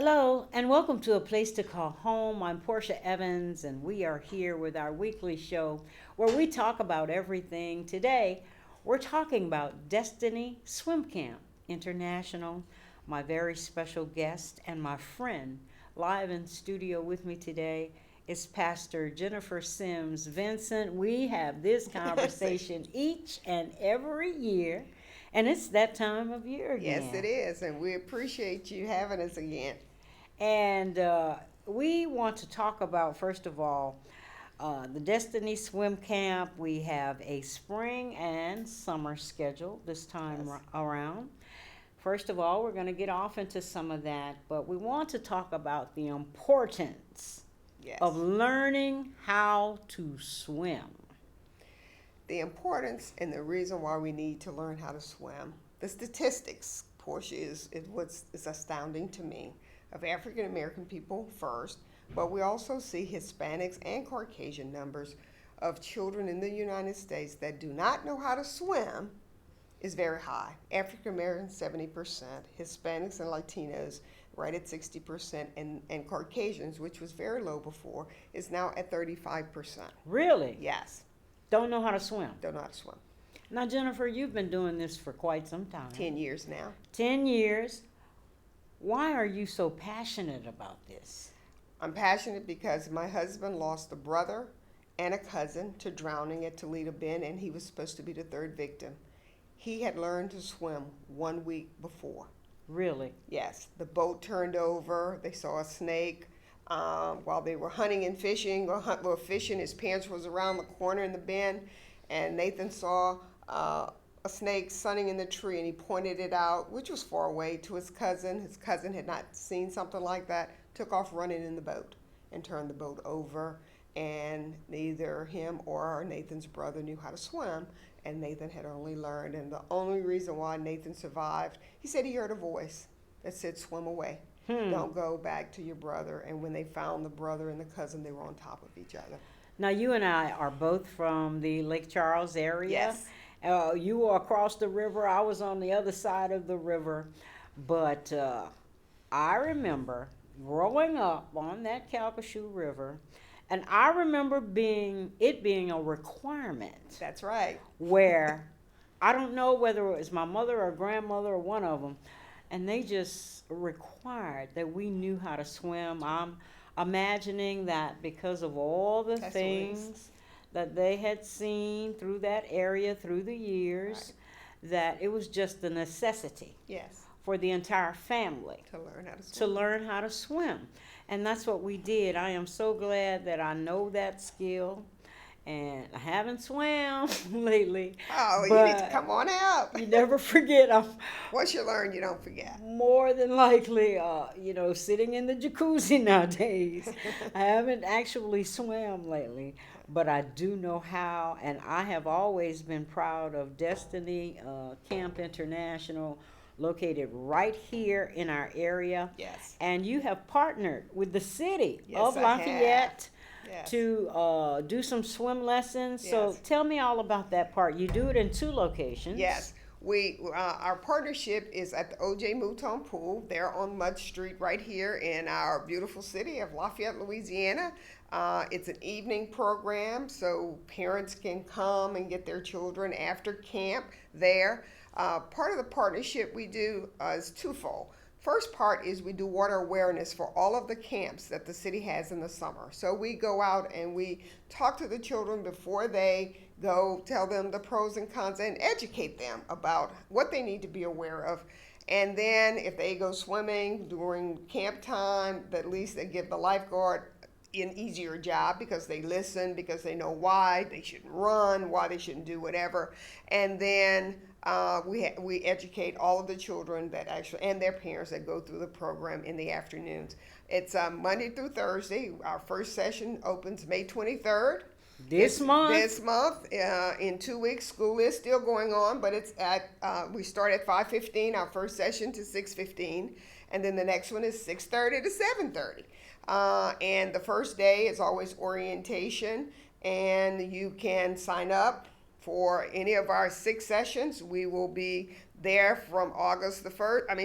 Hello, and welcome to A Place to Call Home. I'm Portia Evans, and we are here with our weekly show where we talk about everything. Today, we're talking about Destiny Swim Camp International. My very special guest and my friend live in studio with me today is Pastor Jennifer Sims Vincent. We have this conversation each and every year, and it's that time of year again. Yes, it is, and we appreciate you having us again. And we want to talk about, first of all, the Destiny Swim Camp. We have a spring and summer schedule this time Yes. around. First of all, we're going to get off into some of that, but we want to talk about the importance Yes. of learning how to swim. The importance and the reason why we need to learn how to swim. The statistics, Portia, is what's is astounding to me, of African American people first, but we also see Hispanics and Caucasian numbers of children in the United States that do not know how to swim is very high. African Americans 70%, Hispanics and Latinos right at 60%, and Caucasians, which was very low before, is now at 35%. Really? Yes, Don't know how to swim. don't know how to swim. Now, Jennifer, you've been doing this for quite some time. 10 years now. 10 years. Why are you so passionate about this? I'm passionate because my husband lost a brother and a cousin to drowning at Toledo Bend, and he was supposed to be the third victim. He had learned to swim 1 week before. Really? Yes, the boat turned over. They saw a snake while they were hunting and fishing. Well, fishing, his parents was around the corner in the bend, and Nathan saw a snake sunning in the tree, and he pointed it out, which was far away, to his cousin. His cousin had not seen something like that, took off running in the boat and turned the boat over, and neither him or Nathan's brother knew how to swim, and Nathan had only learned, and the only reason why Nathan survived, he said he heard a voice that said, swim away. Don't go back to your brother. And when they found the brother and the cousin, they were on top of each other. Now, you and I are both from the Lake Charles area. Yes. You were across the river. I was on the other side of the river. But I remember growing up on that Calcasieu River, and I remember it being a requirement That's right. where I don't know whether it was my mother or grandmother or one of them, and they just required that we knew how to swim. I'm imagining that because of all the That's things that they had seen through that area through the years, that it was just a necessity Yes. for the entire family To learn how to to swim. learn how to swim. And that's what we did. I am so glad that I know that skill. And I haven't swam lately. Oh, you need to but come on out. You never forget. I'm Once you learn, you don't forget. more than likely, sitting in the jacuzzi nowadays. I haven't actually swam lately, but I do know how, and I have always been proud of Destiny Camp International, located right here in our area. Yes. And you have partnered with the city Yes, of I Lafayette Yes. to do some swim lessons. So Yes. tell me all about that part. You do it in 2 locations. Yes. Our partnership is at the O.J. Mouton Pool. They're on Mud Street right here in our beautiful city of Lafayette, Louisiana. It's an evening program, so parents can come and get their children after camp there. Part of the partnership we do is twofold. First part is we do water awareness for all of the camps that the city has in the summer. So we go out and we talk to the children before they go, tell them the pros and cons, and educate them about what they need to be aware of. And then if they go swimming during camp time, at least they give the lifeguard an easier job because they listen, because they know why they shouldn't run, why they shouldn't do whatever. And then we educate all of the children that actually, and their parents that go through the program in the afternoons. It's Monday through Thursday. Our first session opens May 23rd. This month? This month. In 2 weeks, school is still going on, but it's we start at 5:15, our first session, to 6:15, and then the next one is 6:30 to 7:30. And the first day is always orientation, and you can sign up for any of our 6 sessions. We will be there from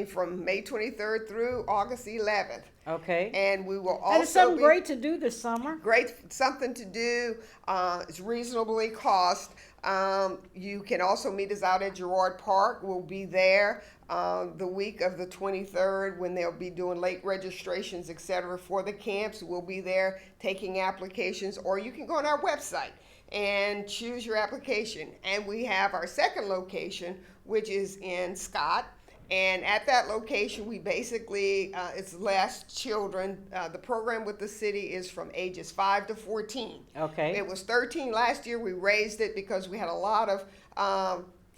from May 23rd through August 11th. Okay. And we will And it's also something be great to do this summer. great, something to do. It's reasonably cost. You can also meet us out at Girard Park. We'll be there the week of the 23rd when they'll be doing late registrations, etc. for the camps. We'll be there taking applications, or you can go on our website and choose your application. And we have our second location, which is in Scott. And at that location, we basically, it's less children. The program with the city is from ages 5 to 14. Okay. It was 13 last year. We raised it because we had a lot of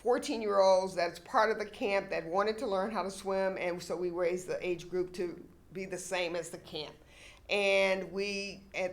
14-year-olds that's part of the camp that wanted to learn how to swim. And so we raised the age group to be the same as the camp. And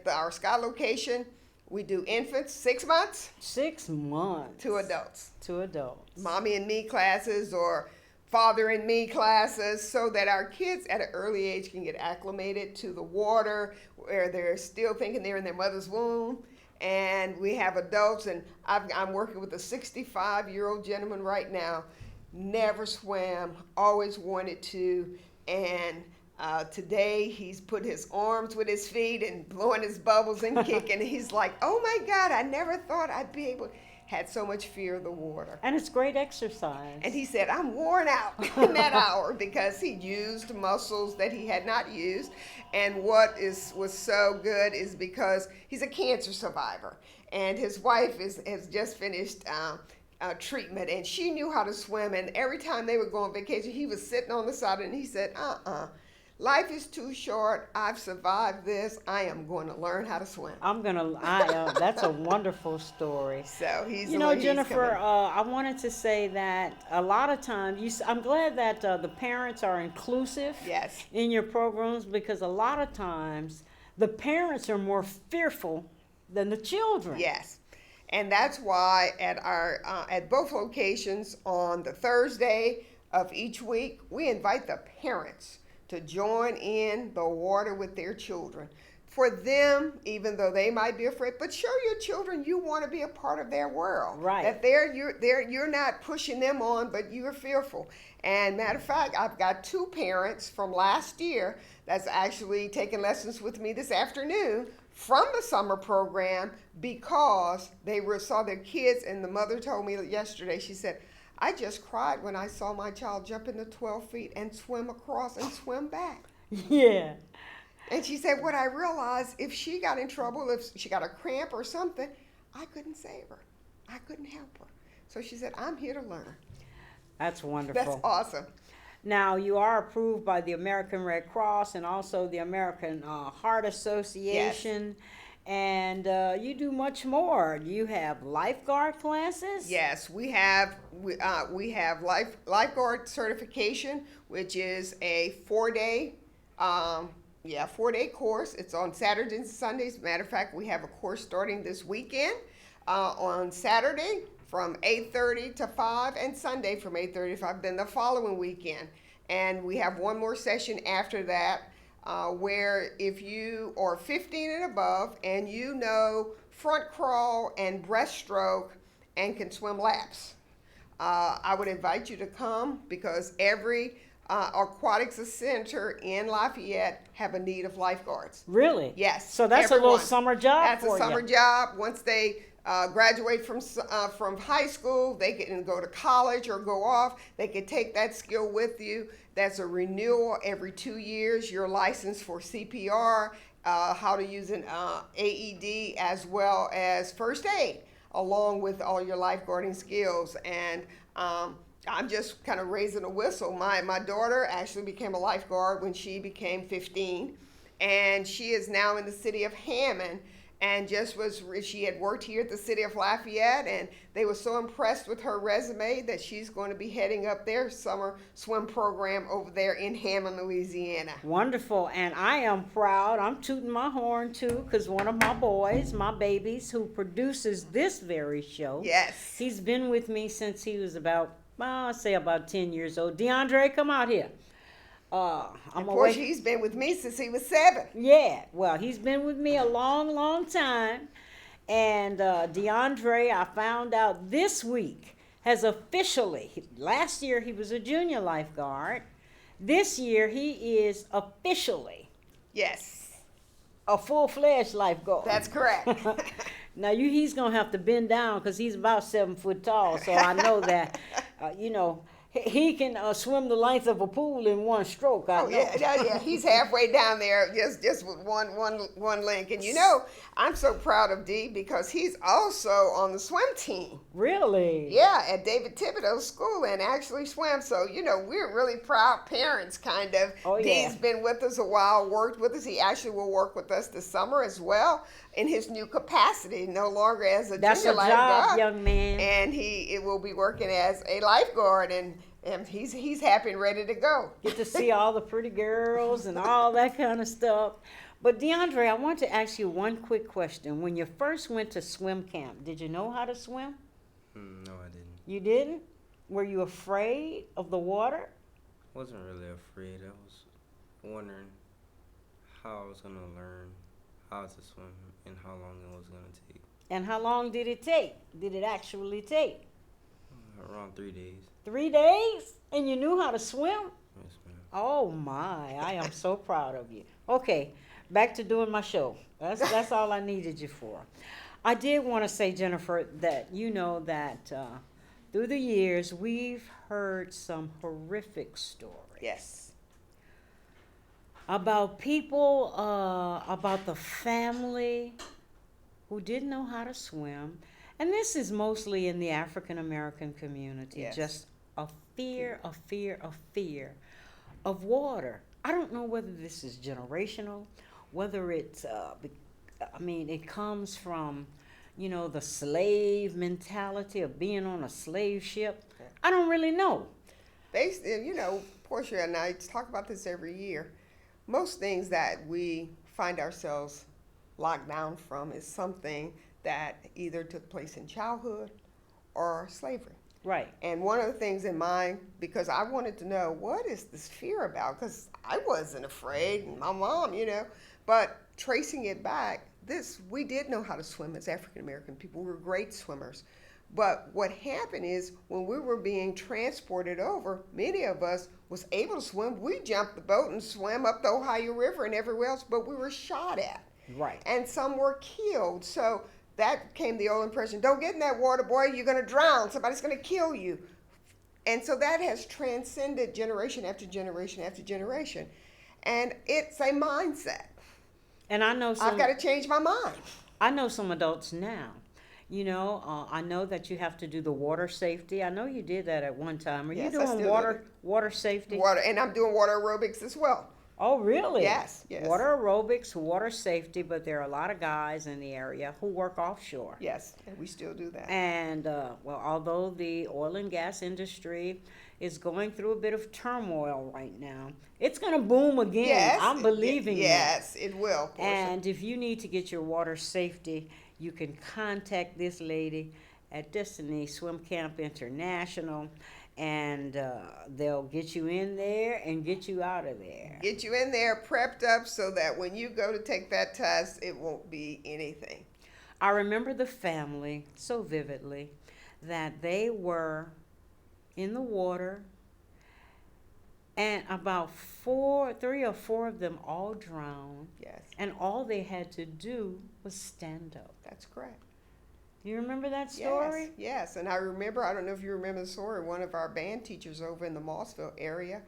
our Scott location, we do infants, 6 months. 6 months. To adults. To adults. Mommy and me classes or father and me classes, so that our kids at an early age can get acclimated to the water where they're still thinking they're in their mother's womb. And we have adults, and I'm working with a 65-year-old gentleman right now, never swam, always wanted to, and today he's put his arms with his feet and blowing his bubbles and kicking. He's like, oh my God, I never thought I'd be able. Had so much fear of the water. And it's great exercise. And he said, I'm worn out in that hour because he used muscles that he had not used. And what was so good is because he's a cancer survivor. And his wife has just finished treatment, and she knew how to swim. And every time they would go on vacation, he was sitting on the side and he said, life is too short. I've survived this. I am going to learn how to swim. That's a wonderful story. So he's, Jennifer, I wanted to say that a lot of times, I'm glad that the parents are inclusive. Yes. In your programs, because a lot of times the parents are more fearful than the children. Yes. And that's why at both locations on the Thursday of each week, we invite the parents to join in the water with their children. For them, even though they might be afraid, but show your children you want to be a part of their world. Right. That you're not pushing them on, but you're fearful. And matter of fact, I've got 2 parents from last year that's actually taking lessons with me this afternoon from the summer program because they saw their kids, and the mother told me yesterday, she said, I just cried when I saw my child jump into 12 feet and swim across and swim back. Yeah. And she said, what I realized, if she got in trouble, if she got a cramp or something, I couldn't save her. I couldn't help her. So she said, I'm here to learn. That's wonderful. That's awesome. Now, you are approved by the American Red Cross and also the American Heart Association. Yes. And you do much more. You have lifeguard classes? Yes, we have lifeguard certification, which is a 4-day 4-day course. It's on Saturdays and Sundays. Matter of fact, we have a course starting this weekend on Saturday from 8:30 to 5, and Sunday from 8:30 to 5. Then the following weekend, and we have one more session after that. Where if you are 15 and above and you know front crawl and breaststroke and can swim laps, I would invite you to come because every aquatics center in Lafayette have a need of lifeguards. Really? Yes. So that's everyone. A little summer job. That's for a summer you. job. Once they graduate from high school, they can go to college or go off. They can take that skill with you. That's a renewal every 2 years. You're licensed for CPR, how to use an AED, as well as first aid, along with all your lifeguarding skills. And I'm just kind of raising a whistle. My daughter actually became a lifeguard when she became 15, and she is now in the city of Hammond. And she had worked here at the city of Lafayette, and they were so impressed with her resume that she's going to be heading up their summer swim program over there in Hammond, Louisiana. Wonderful. And I am proud. I'm tooting my horn too, because one of my boys, my babies, who produces this very show. Yes. He's been with me since he was about 10 years old. DeAndre, come out here. Of course, he's been with me since he was 7. Yeah, well, he's been with me a long, long time. And DeAndre, I found out this week has officially, last year he was a junior lifeguard. This year he is officially Yes, a full-fledged lifeguard. that's correct. Now he's gonna have to bend down because he's about 7 foot tall. So I know that, he can swim the length of a pool in one stroke. I Oh know. yeah. He's halfway down there, just with one link. And I'm so proud of D because he's also on the swim team. Really? Yeah, at David Thibodeau's school and actually swim. So we're really proud parents, kind of. Oh, yeah. D's been with us a while, worked with us. He actually will work with us this summer as well in his new capacity, no longer as a That's junior a job, lifeguard. young man. And it will be working as a lifeguard, and he's happy and ready to go. Get to see all the pretty girls and all that kind of stuff. But DeAndre, I want to ask you one quick question. When you first went to swim camp, did you know how to swim? No, I didn't. You didn't? Were you afraid of the water? Wasn't really afraid. I was wondering how I was gonna learn how to swim and how long it was gonna take. And how long did it take? Did it actually take? Around 3 days. 3 days? And you knew how to swim? Yes, ma'am. Oh my, I am so proud of you. Okay, back to doing my show. That's all I needed you for. I did want to say, Jennifer, that that through the years we've heard some horrific stories. Yes. About people, about the family who didn't know how to swim. And this is mostly in the African American community. Yes. Just a fear of water. I don't know whether this is generational, whether it's, it comes from, the slave mentality of being on a slave ship. I don't really know. Portia and I talk about this every year. Most things that we find ourselves locked down from is something that either took place in childhood or slavery. Right. And one of the things in mind, because I wanted to know, what is this fear about? Because I wasn't afraid, and my mom, but tracing it back, we did know how to swim as African American people. We were great swimmers. But what happened is when we were being transported over, many of us was able to swim. We jumped the boat and swam up the Ohio River and everywhere else, but we were shot at. Right. And some were killed. So that came the old impression, don't get in that water, boy, you're going to drown. Somebody's going to kill you. And so that has transcended generation after generation after generation. And it's a mindset. And I know I've got to change my mind. I know some adults now. I know that you have to do the water safety. I know you did that at one time. Are Yes, you I doing still do water safety? Water, and I'm doing water aerobics as well. Oh, really? Yes. Water aerobics, water safety, but there are a lot of guys in the area who work offshore. Yes, and we still do that. And, although the oil and gas industry is going through a bit of turmoil right now, it's going to boom again. Yes, I'm believing that. Yes, it will. Portia. And if you need to get your water safety, you can contact this lady at Destiny Swim Camp International, and they'll get you in there and get you out of there. Get you in there prepped up so that when you go to take that test, it won't be anything. I remember the family so vividly that they were in the water, and about 3 or 4 of them all drowned. Yes, And all they had to do was stand up. that's correct. Do you remember that story? Yes. And I remember, I don't know if you remember the story, one of our band teachers over in the Mossville area,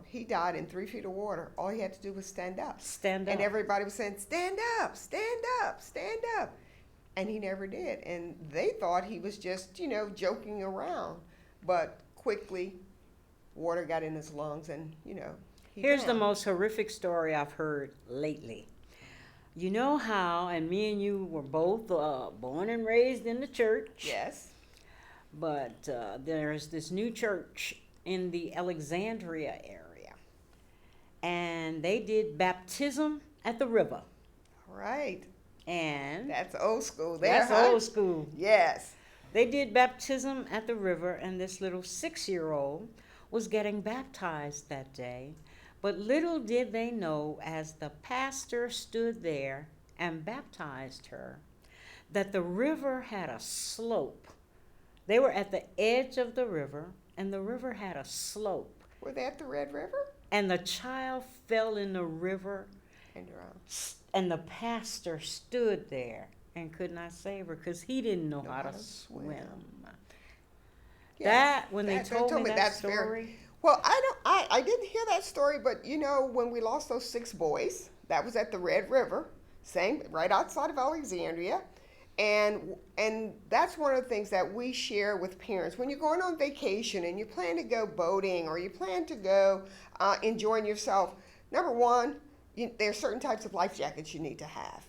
he died in 3 feet of water. All he had to do was stand up. Stand up. And everybody was saying, stand up, stand up, stand up. And he never did. And they thought he was just, joking around. But quickly, water got in his lungs and, he Here's the drowned. most horrific story I've heard lately. You know how, and me and you were both born and raised in the church. Yes. But there's this new church in the Alexandria area. And they did baptism at the river. All right. And That's old school there, that's huh? old school. Yes. They did baptism at the river, and this little 6-year-old was getting baptized that day. But little did they know, as the pastor stood there and baptized her, that the river had a slope They were at the edge of the river, and the river had a slope. Were they at the Red River? And the child fell in the river, And drowned. and the pastor stood there and could not save her because he didn't know how to swim. Yes, That, when they that- told me that that's story. very- Well, I didn't hear that story, but you know, when we lost those 6 boys, that was at the Red River, same, right outside of Alexandria. And that's one of the things that we share with parents. When you're going on vacation and you plan to go boating or you plan to go enjoying yourself, number one, there are certain types of life jackets you need to have.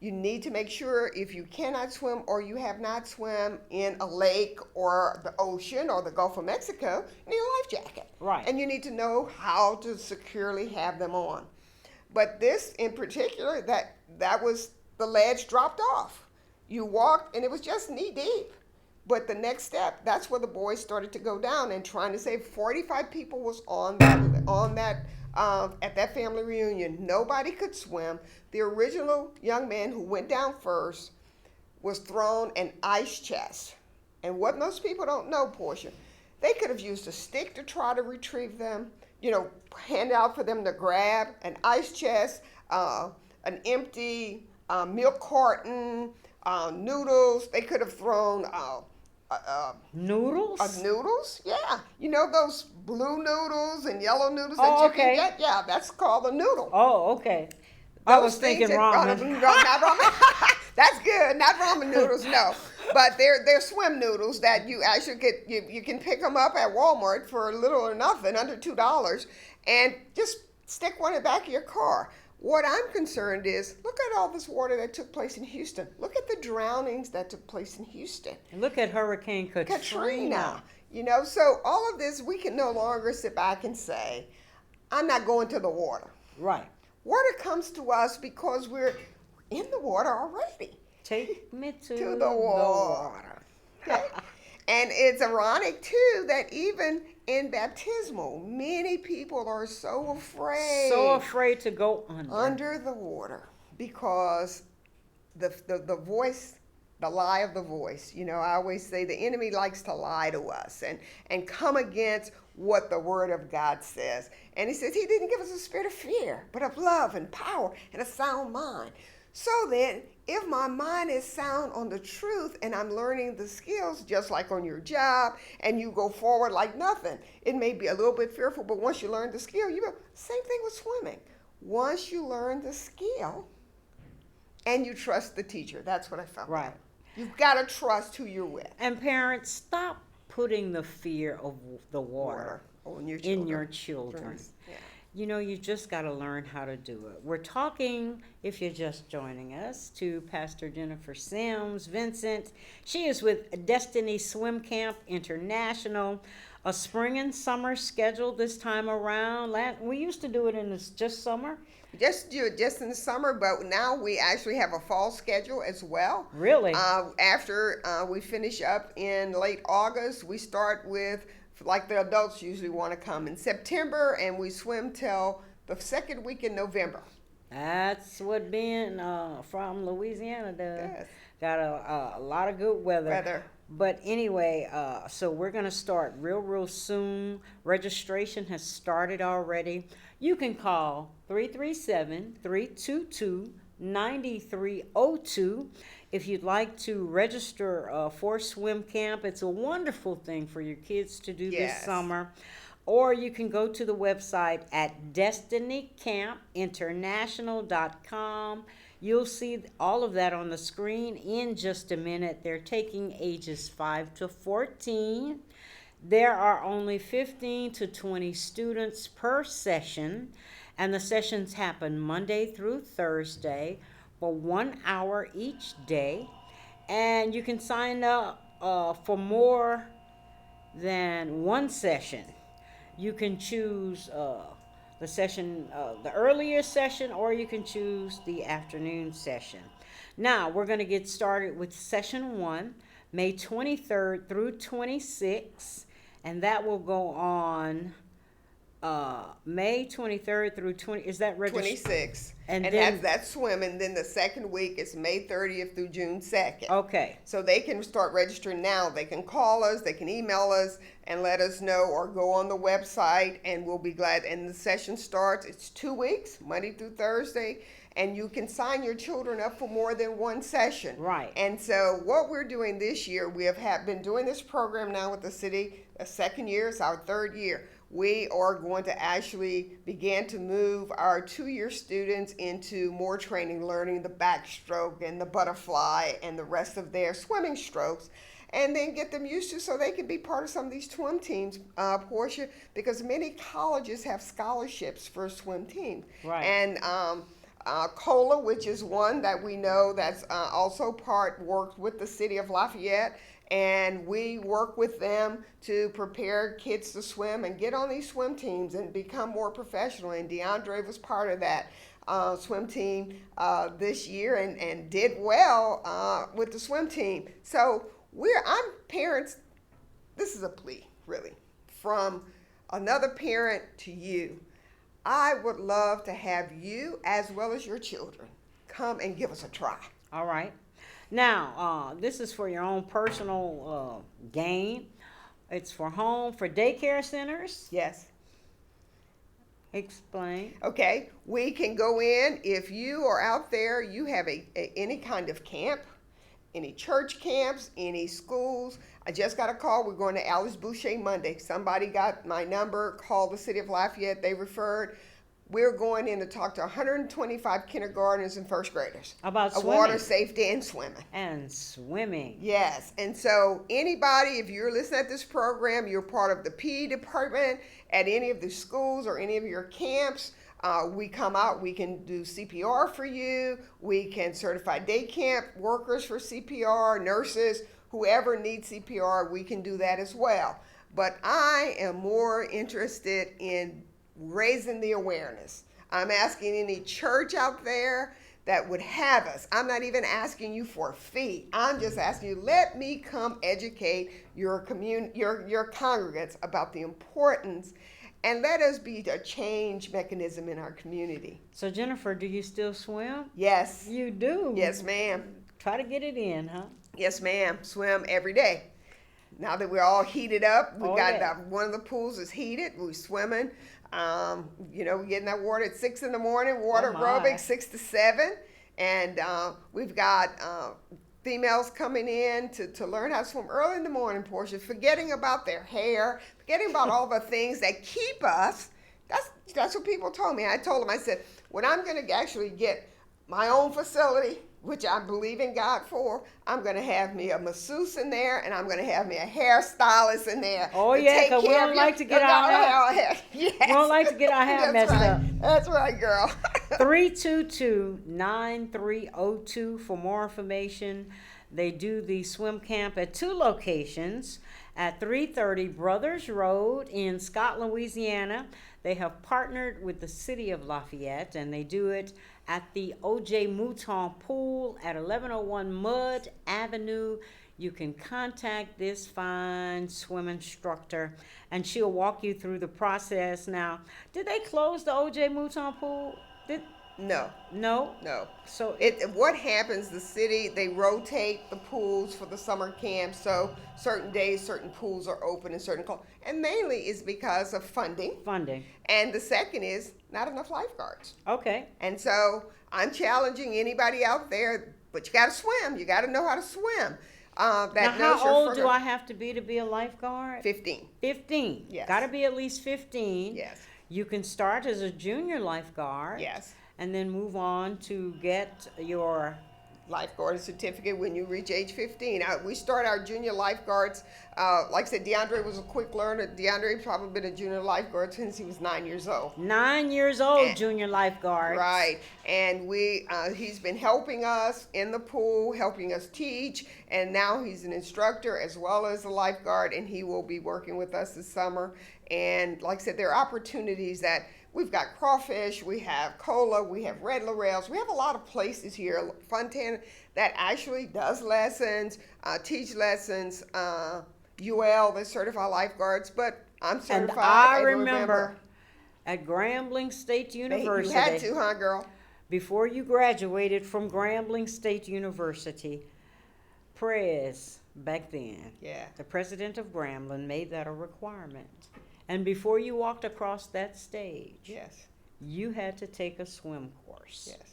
You need to make sure if you cannot swim or you have not swum in a lake or the ocean or the Gulf of Mexico, you need a life jacket. Right. And you need to know how to securely have them on. But this in particular, that was, the ledge dropped off. You walked and it was just knee deep. But the next step, that's where the boys started to go down, and trying to save 45 people was on that at that family reunion. Nobody could swim. The original young man who went down first was thrown an ice chest. And what most people don't know, Portia, they could have used a stick to try to retrieve them, hand out for them to grab, an ice chest, an empty milk carton, noodles. They could have thrown Noodles? noodles, yeah. You know those blue noodles and yellow noodles Oh, that you okay. can get? Yeah, that's called a noodle. Oh, okay. I was Those things thinking that- ramen. not ramen. That's good. Not ramen noodles, no. But they're swim noodles that you actually get. You can pick them up at Walmart for little or nothing, under $2, and just stick one in the back of your car. What I'm concerned is, look at all this water that took place in Houston. Look at the drownings that took place in Houston. And look at Hurricane Katrina. Katrina. So all of this, we can no longer sit back and say, I'm not going to the water. Right. Water comes to us because we're in the water already. Take me to The water. Okay? And it's ironic, too, that even in baptismal, many people are so afraid. So afraid to go under the water, because the voice, the lie of the voice. I always say the enemy likes to lie to us and come against what the word of God says. And he says he didn't give us a spirit of fear, but of love and power and a sound mind. So then, if my mind is sound on the truth and I'm learning the skills, just like on your job, and you go forward like nothing, it may be a little bit fearful, but once you learn the skill, same thing with swimming. Once you learn the skill and you trust the teacher, that's what I found. Right. You've got to trust who you're with. And parents, stop putting the fear of the water on your in your children. Yeah. You just got to learn how to do it. We're talking, if you're just joining us, to Pastor Jennifer Sims Vincent. She is with Destiny Swim Camp International, a spring and summer schedule this time around. We used to do it in just summer. Just do it just in the summer, but now we actually have a fall schedule as well. Really? After we finish up in late August, we start with, like the adults usually want to come in September, and we swim till the second week in November. That's what being from Louisiana does. Yes. Got a lot of good weather. But anyway, so we're going to start real soon. Registration has started already. You can call 337-322-9302 if you'd like to register for swim camp. It's a wonderful thing for your kids to do this summer. Or you can go to the website at destinycampinternational.com. You'll see all of that on the screen in just a minute. They're taking ages 5 to 14. There are only 15 to 20 students per session, and the sessions happen Monday through Thursday for 1 hour each day. And you can sign up for more than one session. You can choose the session, the earlier session, or you can choose the afternoon session. Now, we're going to get started with session 1, May 23rd through 26th, and that will go on May 23rd through 20. Is that registration? 26. And And then- that's swimming. Then the second week is May 30th through June 2nd. Okay. So they can start registering now. They can call us, they can email us and let us know, or go on the website, and we'll be glad. And the session starts, it's 2 weeks, Monday through Thursday, and you can sign your children up for more than one session. Right. And so what we're doing this year, we have been doing this program now with the city, a second year, it's our third year. We are going to actually begin to move our 2-year students into more training, learning the backstroke and the butterfly and the rest of their swimming strokes, and then get them used to, so they can be part of some of these swim teams, Portia, because many colleges have scholarships for swim teams. Right. And COLA, which is one that we know that's also worked with the city of Lafayette, and we work with them to prepare kids to swim and get on these swim teams and become more professional. And DeAndre was part of that swim team this year and did well with the swim team. So I'm parents, this is a plea, really, from another parent to you. I would love to have you, as well as your children, come and give us a try. All right. Now, this is for your own personal gain. It's for home, for daycare centers. Yes. Explain. Okay. We can go in, if you are out there, you have any kind of camp, any church camps, any schools. I just got a call. We're going to Alice Boucher Monday. Somebody got my number, called the city of Lafayette. They referred. We're going in to talk to 125 kindergartners and first graders About of swimming. water safety and swimming. And swimming. Yes, and so anybody, if you're listening at this program, you're part of the PE department at any of the schools or any of your camps, we come out, we can do CPR for you, we can certify day camp workers for CPR, nurses, whoever needs CPR, we can do that as well. But I am more interested in raising the awareness. I'm asking any church out there that would have us. I'm not even asking you for a fee. I'm just asking you, let me come educate your congregants about the importance, and let us be a change mechanism in our community. So, Jennifer, do you still swim? Yes. You do? Yes, ma'am. Try to get it in, huh? Yes, ma'am. Swim every day. Now that we're all heated up, we one of the pools is heated. We're swimming. We get in that water at 6 in the morning, water aerobics, 6 to 7. And we've got females coming in to learn how to swim early in the morning, Portia, forgetting about their hair, forgetting about all the things that keep us. That's what people told me. I told them, I said, when I'm going to actually get my own facility, which I believe in God for, I'm going to have me a masseuse in there, and I'm going to have me a hairstylist in there. Oh, yeah, because we don't like to get our hair. Yes. We don't like to get our hair messed up. That's right, girl. 322-9302 for more information. They do the swim camp at 2 locations, at 330 Brothers Road in Scott, Louisiana. They have partnered with the city of Lafayette, and they do it at the O.J. Mouton Pool at 1101 Mud Avenue. You can contact this fine swim instructor, and she'll walk you through the process. Now, did they close the O.J. Mouton Pool? No. No? No. So What happens, the city, they rotate the pools for the summer camp, so certain days certain pools are open and certain and mainly is because of funding. And the second is not enough lifeguards. Okay. And so I'm challenging anybody out there, but you got to swim. You got to know how to swim. Now, how old do I have to be a lifeguard? 15. 15. Yes. Got to be at least 15. Yes. You can start as a junior lifeguard. Yes. And then move on to get your lifeguard certificate when you reach age 15. We start our junior lifeguards. Like I said, DeAndre was a quick learner. DeAndre's probably been a junior lifeguard since he was 9 years old. 9 years old, junior lifeguard. Right. And he's been helping us in the pool, helping us teach, and now he's an instructor as well as a lifeguard, and he will be working with us this summer. And like I said, there are opportunities that we've got crawfish, we have cola, we have red laurels. We have a lot of places here, Fontana, that actually does lessons, teach lessons, UL, they certify lifeguards, but I'm certified. And I remember at Grambling State You University. had to, huh, girl? Before you graduated from Grambling State University, Prez, back then, Yeah. the president of Grambling, made that a requirement. And before you walked across that stage, Yes. you had to take a swim course. Yes.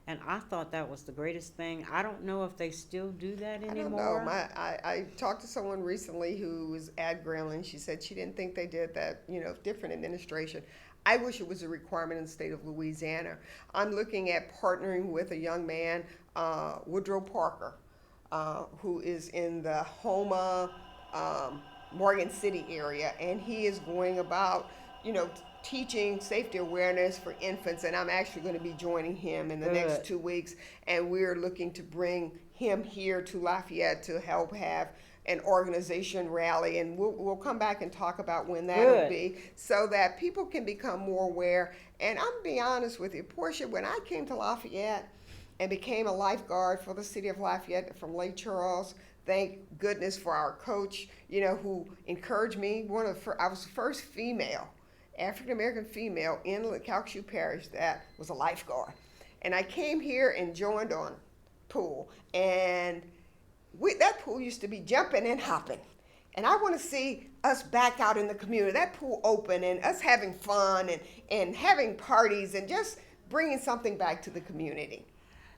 And I thought that was the greatest thing. I don't know if they still do that I don't anymore. know. I talked to someone recently who was at Grambling. She said she didn't think they did that, different administration. I wish it was a requirement in the state of Louisiana. I'm looking at partnering with a young man, Woodrow Parker, who is in the Homa, Morgan City area, and he is going about, teaching safety awareness for infants, and I'm actually going to be joining him in the next Good. 2 weeks, and we're looking to bring him here to Lafayette to help have an organization rally, and we'll come back and talk about when that'll Good. be, so that people can become more aware. And I'm gonna be honest with you, Portia, when I came to Lafayette and became a lifeguard for the city of Lafayette from Lake Charles, thank goodness for our coach, who encouraged me. I was the first female, African American female in Calcasieu Parish that was a lifeguard. And I came here and joined on pool, and that pool used to be jumping and hopping. And I want to see us back out in the community, that pool open, and us having fun and having parties and just bringing something back to the community.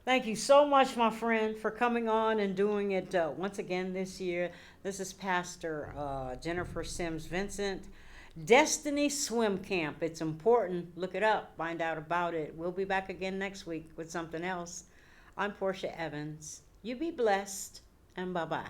Thank you so much, my friend, for coming on and doing it once again this year. This is Pastor Jennifer Sims Vincent. Destiny Swim Camp. It's important. Look it up. Find out about it. We'll be back again next week with something else. I'm Portia Evans. You be blessed, and bye-bye.